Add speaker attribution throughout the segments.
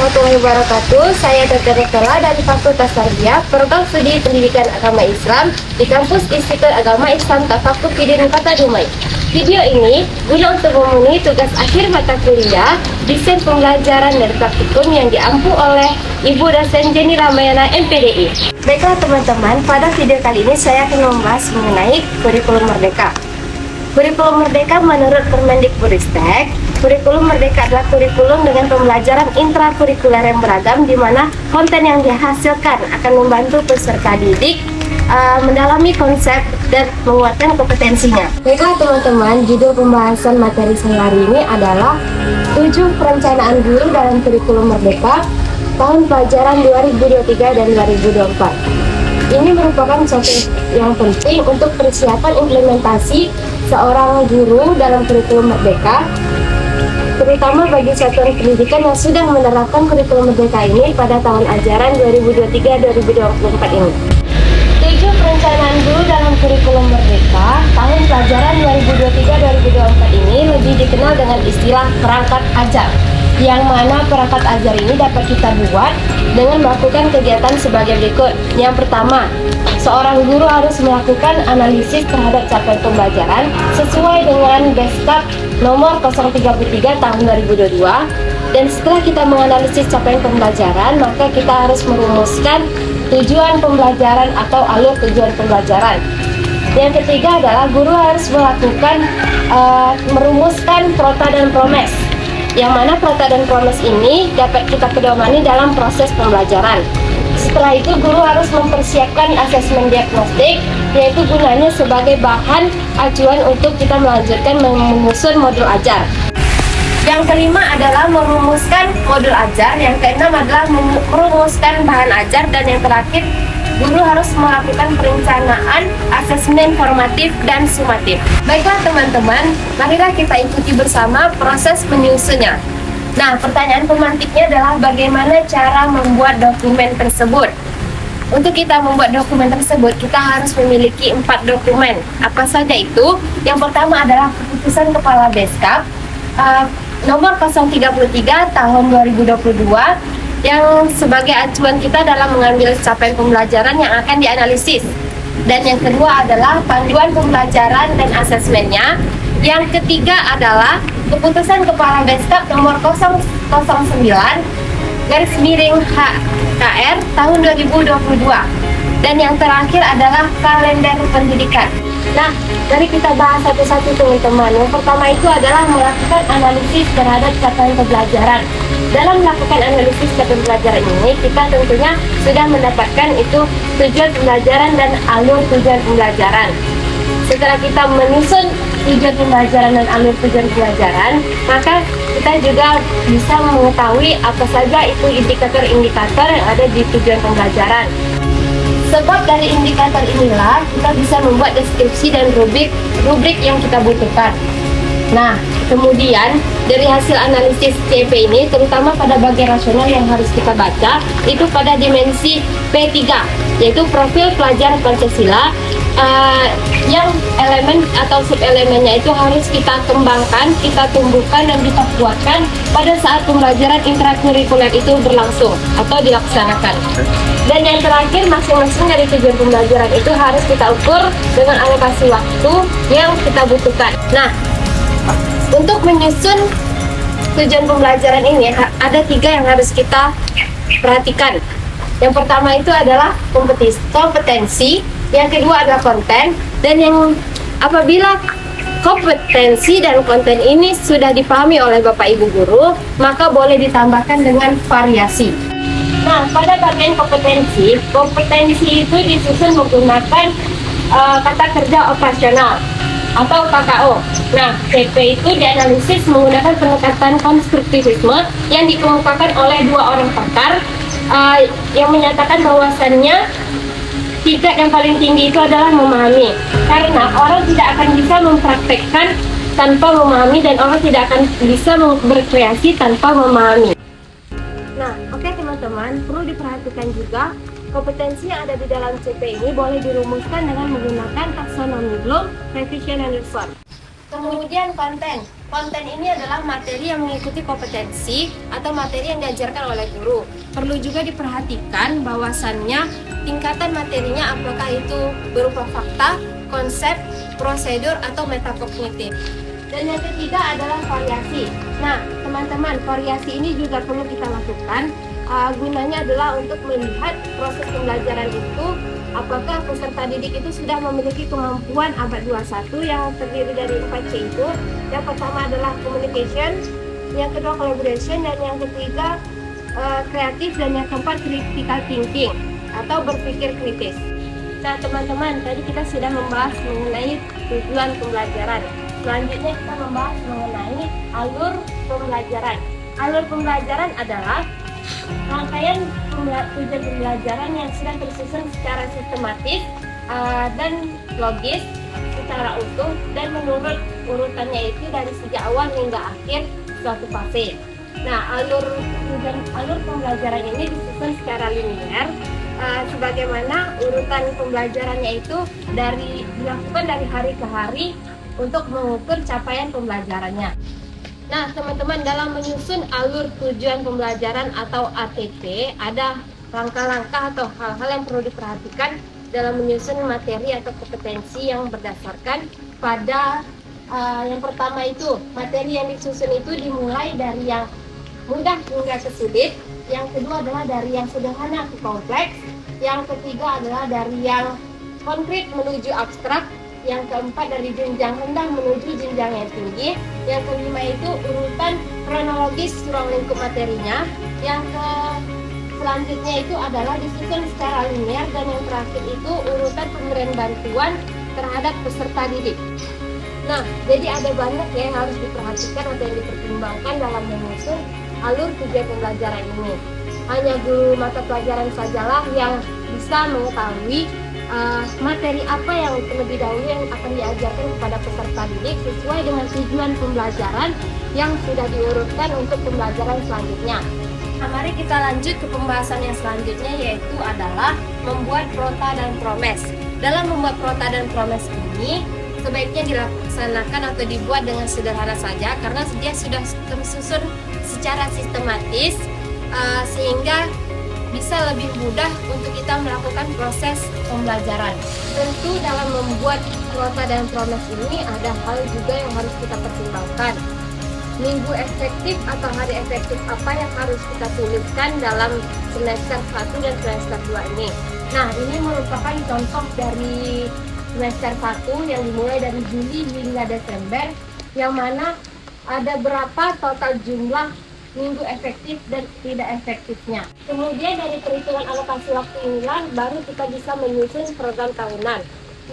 Speaker 1: warahmatullahi wabarakatuh. Saya Dr. Rotola dari Fakultas Tarbiyah, Program Studi Pendidikan Agama Islam di Kampus Institut Agama Islam Tafaqquh Fidin Kota Dumai. Video ini guna untuk memenuhi tugas akhir mata kuliah desain pembelajaran dan praktikum yang diampu oleh Ibu dosen Jenny Ramayana MPDI. Baiklah teman-teman, pada video kali ini saya akan membahas mengenai kurikulum merdeka. Kurikulum merdeka menurut Permendikbudristek, kurikulum merdeka adalah kurikulum dengan pembelajaran intrakurikuler yang beragam, di mana konten yang dihasilkan akan membantu peserta didik mendalami konsep dan menguatkan kompetensinya. Baiklah teman-teman, judul pembahasan materi saya hari ini adalah 7 perencanaan guru dalam kurikulum merdeka tahun pelajaran 2023 dan 2024. Ini merupakan suatu yang penting untuk persiapan implementasi seorang guru dalam kurikulum merdeka, terutama bagi satuan pendidikan yang sudah menerapkan kurikulum merdeka ini pada tahun ajaran 2023-2024 ini. 7 perencanaan guru dalam kurikulum merdeka tahun pelajaran 2023-2024 ini lebih dikenal dengan istilah perangkat ajar, yang mana perangkat ajar ini dapat kita buat dengan melakukan kegiatan sebagai berikut. Yang pertama, seorang guru harus melakukan analisis terhadap capaian pembelajaran sesuai dengan Beskap nomor 033 tahun 2022. Dan setelah kita menganalisis capaian pembelajaran, maka kita harus merumuskan tujuan pembelajaran atau alur tujuan pembelajaran. Yang ketiga adalah guru harus melakukan merumuskan prota dan promes, yang mana prota dan promes ini dapat kita pedomani dalam proses pembelajaran. Setelah itu guru harus mempersiapkan asesmen diagnostik, yaitu gunanya sebagai bahan acuan untuk kita melanjutkan menyusun modul ajar. Yang kelima adalah merumuskan modul ajar, yang keenam adalah merumuskan bahan ajar, dan yang terakhir guru harus melakukan perencanaan asesmen formatif dan sumatif. Baiklah teman-teman, marilah kita ikuti bersama proses menyusunnya. Nah, pertanyaan pemantiknya adalah bagaimana cara membuat dokumen tersebut. Untuk kita membuat dokumen tersebut, kita harus memiliki 4 dokumen. Apa saja itu? Yang pertama adalah keputusan Kepala Beskap nomor 033 tahun 2022, yang sebagai acuan kita dalam mengambil capaian pembelajaran yang akan dianalisis. Dan yang kedua adalah panduan pembelajaran dan asesmennya. Yang ketiga adalah keputusan Kepala Beskap nomor 009 garis miring HKR tahun 2022. Dan yang terakhir adalah kalender pendidikan. Nah, mari kita bahas satu-satu teman-teman. Yang pertama itu adalah melakukan analisis terhadap capaian pembelajaran. Dalam melakukan analisis capaian pembelajaran ini, kita tentunya sudah mendapatkan itu tujuan pembelajaran dan alur tujuan pembelajaran. Setelah kita menyusun tujuan pembelajaran dan alur tujuan pembelajaran, maka kita juga bisa mengetahui apa saja itu indikator-indikator yang ada di tujuan pembelajaran. Sebab dari indikator inilah kita bisa membuat deskripsi dan rubrik yang kita butuhkan. Nah, kemudian dari hasil analisis CP ini, terutama pada bagian rasional yang harus kita baca, itu pada dimensi P3, yaitu profil pelajar Pancasila, yang elemen atau sub-elemennya itu harus kita kembangkan, kita tumbuhkan, dan kita kuatkan pada saat pembelajaran intrakurikuler itu berlangsung atau dilaksanakan. Dan yang terakhir, masing-masing dari tujuan pembelajaran itu harus kita ukur dengan alokasi waktu yang kita butuhkan. Nah, untuk menyusun tujuan pembelajaran ini ada 3 yang harus kita perhatikan. Yang pertama itu adalah kompetensi, yang kedua adalah konten, dan yang apabila kompetensi dan konten ini sudah dipahami oleh Bapak Ibu guru, maka boleh ditambahkan dengan variasi. Nah, pada bagian kompetensi itu disusun menggunakan kata kerja operasional atau KKO. Nah, CP itu dianalisis menggunakan pendekatan konstruktivisme yang dikemukakan oleh 2 orang pakar yang menyatakan bahwasannya tingkat yang paling tinggi itu adalah memahami, karena orang tidak akan bisa mempraktekkan tanpa memahami, dan orang tidak akan bisa berkreasi tanpa memahami. Nah, oke teman-teman, perlu diperhatikan juga kompetensi yang ada di dalam CP ini boleh dirumuskan dengan menggunakan taksonomi Bloom, Revision and Reform. Kemudian konten Konten ini adalah materi yang mengikuti kompetensi atau materi yang diajarkan oleh guru. Perlu juga diperhatikan bahwasannya tingkatan materinya apakah itu berupa fakta, konsep, prosedur, atau metakognitif. Dan yang ketiga adalah variasi. Nah, teman-teman, variasi ini juga perlu kita lakukan. Gunanya adalah untuk melihat proses pembelajaran itu, apakah peserta didik itu sudah memiliki kemampuan abad 21 yang terdiri dari 4C itu. Yang pertama adalah communication, yang kedua collaboration, dan yang ketiga kreatif, dan yang keempat critical thinking atau berpikir kritis. Nah teman-teman, tadi kita sudah membahas mengenai tujuan pembelajaran. Selanjutnya kita membahas mengenai alur pembelajaran. Alur pembelajaran adalah rangkaian tujuan pembelajaran yang sudah tersusun secara sistematis dan logis secara utuh dan menurut urutannya itu dari sejak awal hingga akhir suatu fase. Nah, alur pembelajaran ini disusun secara linear sebagaimana urutan pembelajarannya itu dilakukan dari hari ke hari untuk mengukur capaian pembelajarannya. Nah, teman-teman, dalam menyusun alur tujuan pembelajaran atau ATP, ada langkah-langkah atau hal-hal yang perlu diperhatikan dalam menyusun materi atau kompetensi yang berdasarkan pada yang pertama itu, materi yang disusun itu dimulai dari yang mudah hingga ke sulit, yang kedua adalah dari yang sederhana ke kompleks, yang ketiga adalah dari yang konkret menuju abstrak, yang keempat dari jenjang rendah menuju jenjang yang tinggi, yang kelima itu urutan kronologis ruang lingkup materinya, yang selanjutnya itu adalah disusun secara linear, dan yang terakhir itu urutan pemberian bantuan terhadap peserta didik. Nah, jadi ada banyak yang harus diperhatikan atau yang dipertimbangkan dalam menyusun alur tujuan pembelajaran ini. Hanya guru mata pelajaran sajalah yang bisa mengetahui materi apa yang terlebih dahulu yang akan diajarkan kepada peserta didik sesuai dengan tujuan pembelajaran yang sudah diurutkan untuk pembelajaran selanjutnya. Nah, mari kita lanjut ke pembahasan yang selanjutnya, yaitu adalah membuat prota dan promes. Dalam membuat prota dan promes ini sebaiknya dilaksanakan atau dibuat dengan sederhana saja karena dia sudah tersusun secara sistematis sehingga bisa lebih mudah untuk kita melakukan proses pembelajaran. Tentu dalam membuat prota dan promes ini ada hal juga yang harus kita pertimbangkan. Minggu efektif atau hari efektif apa yang harus kita tuliskan dalam semester 1 dan semester 2 ini. Nah, ini merupakan contoh dari semester 1 yang dimulai dari Juli hingga Desember, yang mana ada berapa total jumlah minggu efektif dan tidak efektifnya. Kemudian dari perhitungan alokasi waktu inilah baru kita bisa menyusun program tahunan.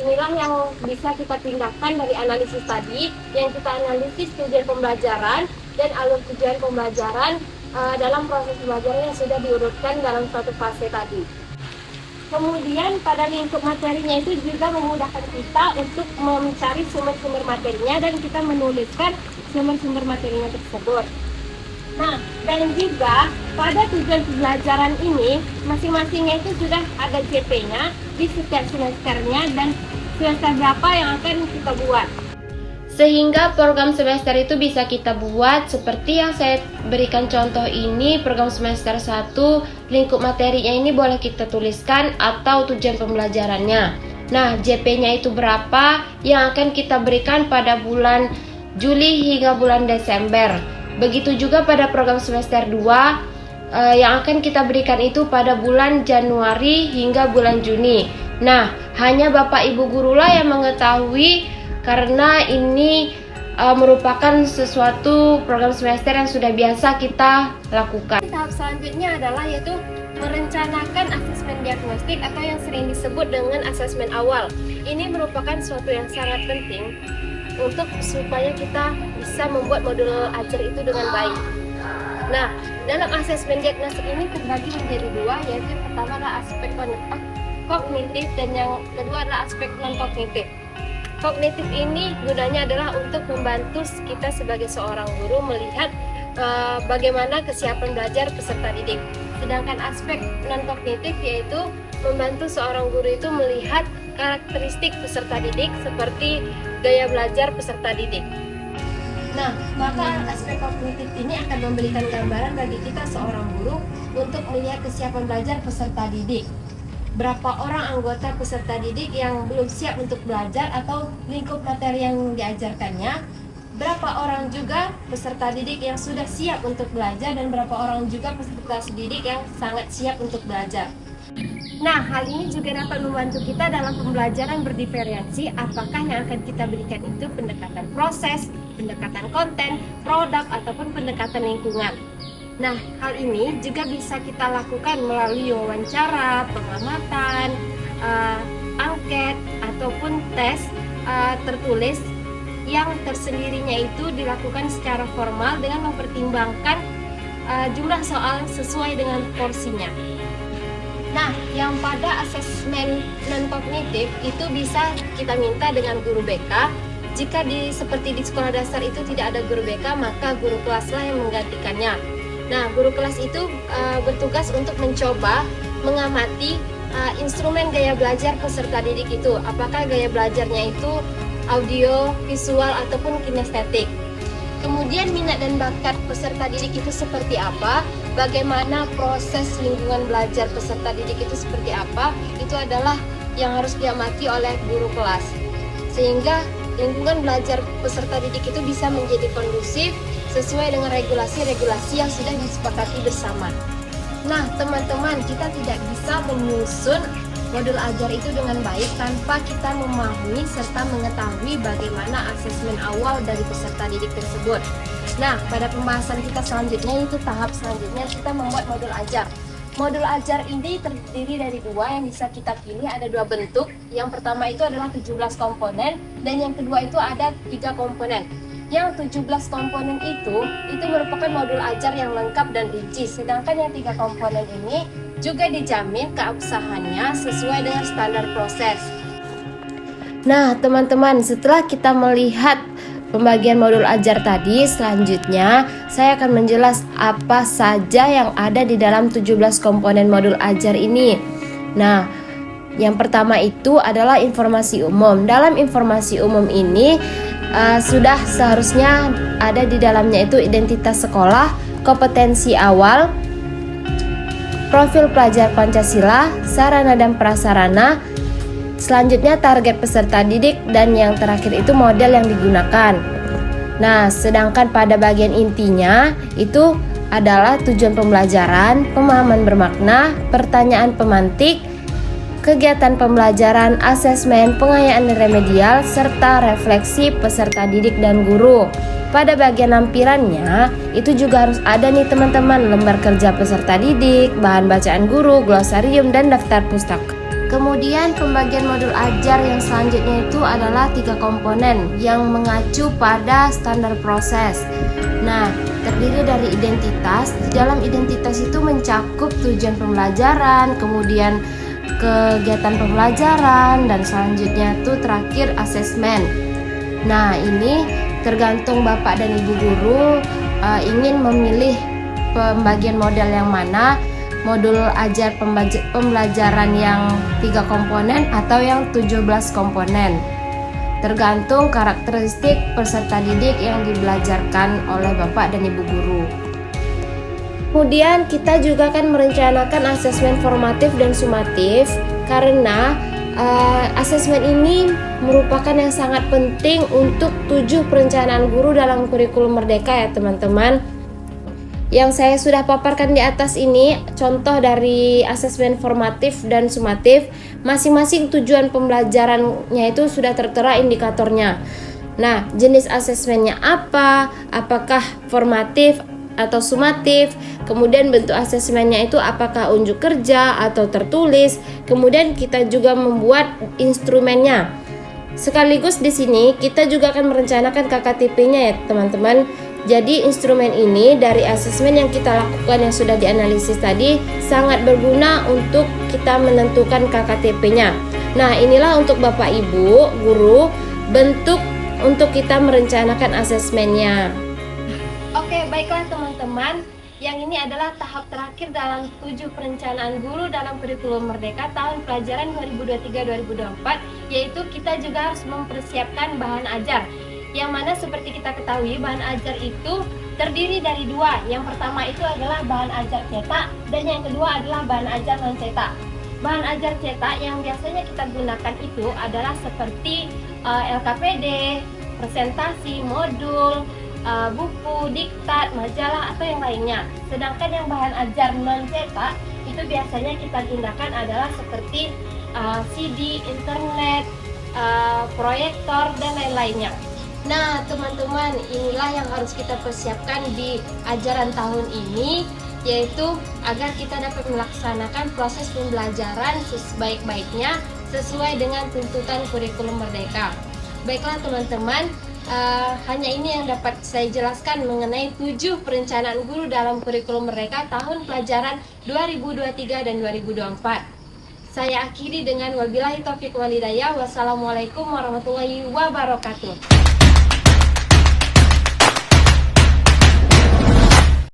Speaker 1: Inilah yang bisa kita tindakan dari analisis tadi, yang kita analisis tujuan pembelajaran dan alur tujuan pembelajaran dalam proses pembelajaran yang sudah diurutkan dalam suatu fase tadi. Kemudian pada lingkup materinya itu juga memudahkan kita untuk mencari sumber-sumber materinya dan kita menuliskan sumber-sumber materinya tersebut. Nah, dan juga pada tujuan pembelajaran ini masing-masingnya itu sudah ada JP-nya di setiap semesternya dan semester berapa yang akan kita buat. Sehingga program semester itu bisa kita buat seperti yang saya berikan contoh ini. Program semester 1 lingkup materinya ini boleh kita tuliskan atau tujuan pembelajarannya. Nah, JP-nya itu berapa yang akan kita berikan pada bulan Juli hingga bulan Desember. Begitu juga pada program semester 2 yang akan kita berikan itu pada bulan Januari hingga bulan Juni. Nah, hanya Bapak Ibu gurulah yang mengetahui karena ini merupakan sesuatu program semester yang sudah biasa kita lakukan. Tahap selanjutnya adalah yaitu merencanakan asesmen diagnostik atau yang sering disebut dengan asesmen awal. Ini merupakan sesuatu yang sangat penting untuk supaya kita bisa membuat modul ajar itu dengan baik. Nah, dalam asesmen diagnostik ini terbagi menjadi dua, yaitu yang pertama adalah aspek kognitif dan yang kedua adalah aspek non-kognitif. Kognitif ini gunanya adalah untuk membantu kita sebagai seorang guru melihat bagaimana kesiapan belajar peserta didik. Sedangkan aspek non-kognitif yaitu membantu seorang guru itu melihat karakteristik peserta didik seperti gaya belajar peserta didik. Nah, maka aspek kognitif ini akan memberikan gambaran bagi kita seorang guru untuk melihat kesiapan belajar peserta didik. Berapa orang anggota peserta didik yang belum siap untuk belajar atau lingkup materi yang diajarkannya, berapa orang juga peserta didik yang sudah siap untuk belajar, dan berapa orang juga peserta didik yang sangat siap untuk belajar. Nah, hal ini juga dapat membantu kita dalam pembelajaran berdiferensi. Apakah yang akan kita berikan itu pendekatan proses, pendekatan konten, produk, ataupun pendekatan lingkungan. Nah, hal ini juga bisa kita lakukan melalui wawancara, pengamatan, angket, ataupun tes tertulis yang tersendirinya itu dilakukan secara formal dengan mempertimbangkan jumlah soal sesuai dengan porsinya. Nah, yang pada asesmen non-kognitif itu bisa kita minta dengan guru BK. Jika seperti di sekolah dasar itu tidak ada guru BK, maka guru kelaslah yang menggantikannya. Nah, guru kelas itu bertugas untuk mencoba mengamati instrumen gaya belajar peserta didik itu. Apakah gaya belajarnya itu audio, visual, ataupun kinestetik. Kemudian minat dan bakat peserta didik itu seperti apa, bagaimana proses lingkungan belajar peserta didik itu seperti apa, itu adalah yang harus diamati oleh guru kelas. Sehingga lingkungan belajar peserta didik itu bisa menjadi kondusif sesuai dengan regulasi-regulasi yang sudah disepakati bersama. Nah, teman-teman, kita tidak bisa menyusun modul ajar itu dengan baik tanpa kita memahami serta mengetahui bagaimana asesmen awal dari peserta didik tersebut. Nah, pada pembahasan kita selanjutnya, itu tahap selanjutnya, kita membuat modul ajar. Modul ajar ini terdiri dari dua yang bisa kita pilih, ada dua bentuk. Yang pertama itu adalah 17 komponen, dan yang kedua itu ada 3 komponen. Yang 17 komponen itu merupakan modul ajar yang lengkap dan rinci, sedangkan yang 3 komponen ini juga dijamin keabsahannya sesuai dengan standar proses. Nah, teman-teman, setelah kita melihat pembagian modul ajar tadi, selanjutnya saya akan menjelas apa saja yang ada di dalam 17 komponen modul ajar ini. Nah, yang pertama itu adalah informasi umum. Dalam informasi umum ini sudah seharusnya ada di dalamnya itu identitas sekolah, kompetensi awal, profil pelajar Pancasila, sarana dan prasarana, selanjutnya target peserta didik, dan yang terakhir itu model yang digunakan. Nah, sedangkan pada bagian intinya itu adalah tujuan pembelajaran, pemahaman bermakna, pertanyaan pemantik, kegiatan pembelajaran, asesmen, pengayaan remedial, serta refleksi peserta didik dan guru. Pada bagian lampirannya itu juga harus ada nih teman-teman, lembar kerja peserta didik, bahan bacaan guru, glosarium, dan daftar pustaka. Kemudian pembagian modul ajar yang selanjutnya itu adalah 3 komponen yang mengacu pada standar proses. Nah, terdiri dari identitas. Di dalam identitas itu mencakup tujuan pembelajaran, kemudian kegiatan pembelajaran, dan selanjutnya itu terakhir asesmen. Nah, ini tergantung Bapak dan Ibu guru ingin memilih pembagian model yang mana, modul ajar pembelajaran yang 3 komponen atau yang 17 komponen. Tergantung karakteristik peserta didik yang dibelajarkan oleh Bapak dan Ibu guru. Kemudian kita juga akan merencanakan asesmen formatif dan sumatif, karena asesmen ini merupakan yang sangat penting untuk 7 perencanaan guru dalam kurikulum Merdeka ya teman-teman. Yang saya sudah paparkan di atas ini contoh dari asesmen formatif dan sumatif. Masing-masing tujuan pembelajarannya itu sudah tertera indikatornya. Nah, jenis asesmennya apa? Apakah formatif atau sumatif, kemudian bentuk asesmennya itu apakah unjuk kerja atau tertulis, kemudian kita juga membuat instrumennya. Sekaligus di sini kita juga akan merencanakan KKTP-nya ya teman-teman. Jadi instrumen ini dari asesmen yang kita lakukan yang sudah dianalisis tadi sangat berguna untuk kita menentukan KKTP-nya. Nah, inilah untuk Bapak Ibu guru bentuk untuk kita merencanakan asesmennya. Oke, baiklah teman-teman, yang ini adalah tahap terakhir dalam 7 perencanaan guru dalam kurikulum Merdeka tahun pelajaran 2023-2024, yaitu kita juga harus mempersiapkan bahan ajar. Yang mana seperti kita ketahui bahan ajar itu terdiri dari dua. Yang pertama itu adalah bahan ajar cetak dan yang kedua adalah bahan ajar non cetak. Bahan ajar cetak yang biasanya kita gunakan itu adalah seperti LKPD, presentasi, modul, buku, diktat, majalah atau yang lainnya. Sedangkan yang bahan ajar non cetak itu biasanya kita gunakan adalah seperti CD, internet, proyektor dan lain-lainnya. Nah teman-teman, inilah yang harus kita persiapkan di ajaran tahun ini, yaitu agar kita dapat melaksanakan proses pembelajaran sebaik-baiknya sesuai dengan tuntutan kurikulum merdeka. Baiklah teman-teman, hanya ini yang dapat saya jelaskan mengenai 7 perencanaan guru dalam kurikulum merdeka tahun pelajaran 2023 dan 2024. Saya akhiri dengan wabillahi taufiq walhidayah. Wassalamualaikum warahmatullahi wabarakatuh.